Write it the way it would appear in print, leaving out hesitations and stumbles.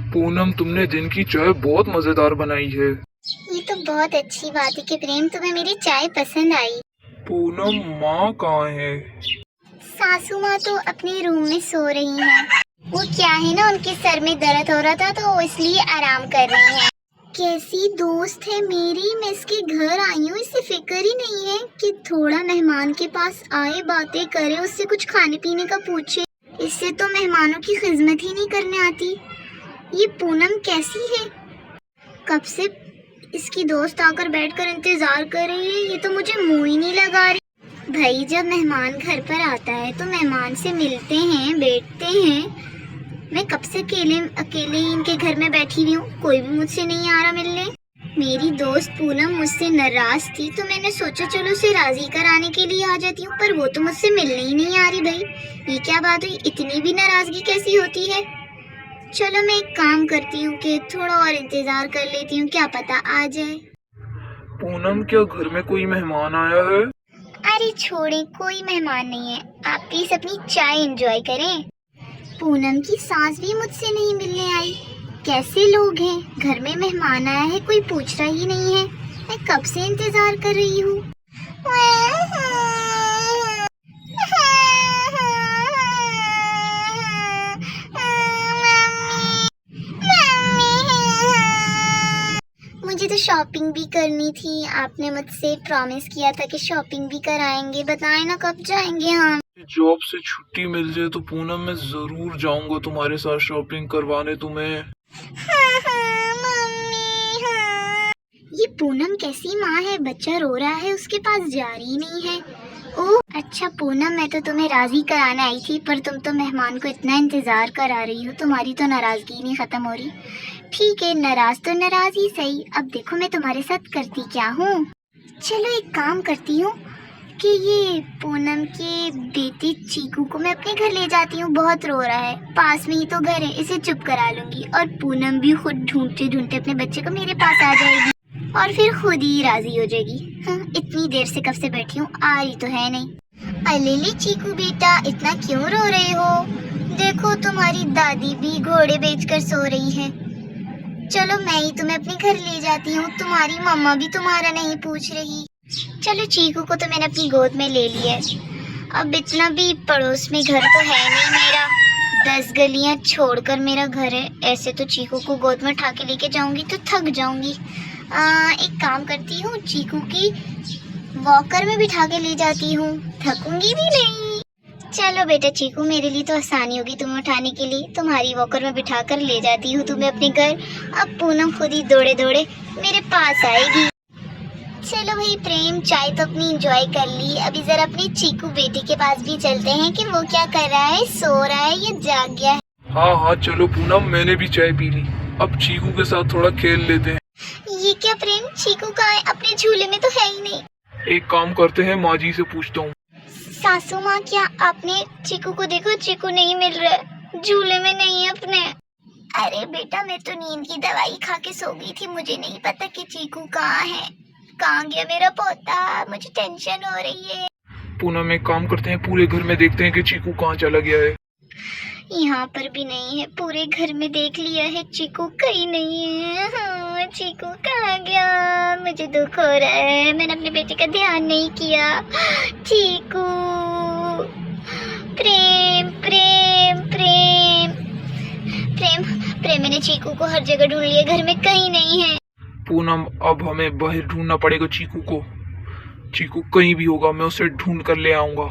पूनम, तुमने दिन की चाय बहुत मजेदार बनाई है। ये तो बहुत अच्छी बात है कि प्रेम तुम्हें मेरी चाय पसंद आई। पूनम, माँ कहाँ है? सासू माँ तो अपने रूम में सो रही हैं। वो क्या है ना, उनके सर में दर्द हो रहा था तो वो इसलिए आराम कर रही हैं। कैसी दोस्त है मेरी, मैं इसके घर आई हूँ, इसे फिक्र ही नहीं है कि थोड़ा मेहमान के पास आए, बातें करे, उससे कुछ खाने पीने का पूछे। इससे तो मेहमानों की खिदमत ही नहीं करने आती। ये पूनम कैसी है, कब से इसकी दोस्त आकर बैठकर इंतजार कर रही है, ये तो मुझे मुंह ही नहीं लगा रही। भाई, जब मेहमान घर पर आता है तो मेहमान से मिलते हैं, बैठते हैं। मैं कब से अकेले ही इनके घर में बैठी हुई हूँ, कोई भी मुझसे नहीं आ रहा मिलने। मेरी दोस्त पूनम मुझसे नाराज थी तो मैंने सोचा चलो उसे राजी कराने के लिए आ जाती हूँ, पर वो तो मुझसे मिलने ही नहीं आ रही। भाई, ये क्या बात हुई, इतनी भी नाराजगी कैसी होती है। चलो मैं एक काम करती हूँ कि थोड़ा और इंतजार कर लेती हूँ, क्या पता आ जाए। पूनम, क्या घर में कोई मेहमान आया है? अरे छोड़े, कोई मेहमान नहीं है, आप प्लीज अपनी चाय एंजॉय करें। पूनम की सास भी मुझसे नहीं मिलने आई। कैसे लोग हैं, घर में मेहमान आया है, कोई पूछ रहा ही नहीं है। मैं कब से इंतजार कर रही हूँ। मुझे तो शॉपिंग भी करनी थी, आपने मुझसे प्रॉमिस किया था कि शॉपिंग भी कराएंगे। बताएं ना कब जाएंगे हम। जॉब से छुट्टी मिल जाए तो पूनम मैं जरूर जाऊंगा तुम्हारे साथ शॉपिंग करवाने तुम्हें। मम्मी हाँ। ये पूनम कैसी माँ है, बच्चा रो रहा है, उसके पास जा रही नहीं है। ओह अच्छा पूनम, मैं तो तुम्हें राजी कराने आई थी, पर तुम तो मेहमान को इतना इंतजार करा रही हो, तुम्हारी तो नाराजगी नहीं खत्म हो रही। ठीक है, नाराज तो नाराज ही सही, अब देखो मैं तुम्हारे साथ करती क्या हूँ। चलो एक काम करती हूँ कि ये पूनम के बेटी चीकू को मैं अपने घर ले जाती हूँ, बहुत रो रहा है, पास में ही तो घर है, इसे चुप करा लूंगी और पूनम भी खुद ढूंढते ढूंढते अपने बच्चे को मेरे पास आ जाएगी और फिर खुद ही राजी हो जाएगी। हाँ, इतनी देर से कब से बैठी हूँ, आ रही तो है नहीं। अलेली चीकू बेटा, इतना क्यों रो रहे हो? देखो तुम्हारी दादी भी घोड़े बेचकर सो रही है। चलो मैं ही तुम्हें अपने घर ले जाती हूँ, तुम्हारी मम्मा भी तुम्हारा नहीं पूछ रही। चलो चीकू को तो मैंने अपनी गोद में ले लिया है। अब इतना भी पड़ोस में घर तो है नहीं मेरा, 10 गलियां छोड़कर मेरा घर है। ऐसे तो चीकू को गोद में उठा के लेके जाऊंगी तो थक जाऊंगी। एक काम करती हूँ, चीकू की वॉकर में बिठा के ले जाती हूँ, थकूंगी भी नहीं। चलो बेटा चीकू, मेरे लिए तो आसानी होगी तुम्हें उठाने के लिए, तुम्हारी वॉकर में बिठा कर ले जाती हूँ तुम्हें अपने घर। अब पूनम खुद ही दौड़े दौड़े मेरे पास आएगी। चलो भाई प्रेम, चाय तो अपनी एंजॉय कर ली, अभी जरा अपने चीकू बेटे के पास भी चलते हैं कि वो क्या कर रहा है, सो रहा है या जाग गया है। हाँ हाँ चलो पूनम, मैंने भी चाय पी ली, अब चीकू के साथ थोड़ा खेल लेते हैं। ये क्या प्रेम, चीकू कहाँ है? अपने झूले में तो है ही नहीं। एक काम करते हैं, माँ जी से पूछता हूँ। सासू माँ, क्या आपने चीकू को देखो? चीकू नहीं मिल रहा है, झूले में नहीं है अपने। अरे बेटा, मैं तो नींद की दवाई खा के सो गई थी, मुझे नहीं पता कि चीकू कहाँ है। कहाँ गया मेरा पोता, मुझे टेंशन हो रही है। पूनम एक काम करते हैं, पूरे घर में देखते हैं कि चीकू कहाँ चला गया है। यहाँ पर भी नहीं है, पूरे घर में देख लिया है, चीकू कहीं नहीं है। हाँ, चीकू कहाँ गया, मुझे दुख हो रहा है, मैंने अपने बेटे का ध्यान नहीं किया। चीकू, प्रेम प्रेम प्रेम प्रेम प्रेम, मैंने चीकू को हर जगह ढूंढ लिया, घर में कहीं नहीं है। पूनम, अब हमें बाहर ढूंढना पड़ेगा चीकू को। चीकू कहीं भी होगा, मैं उसे ढूंढ कर ले आऊंगा।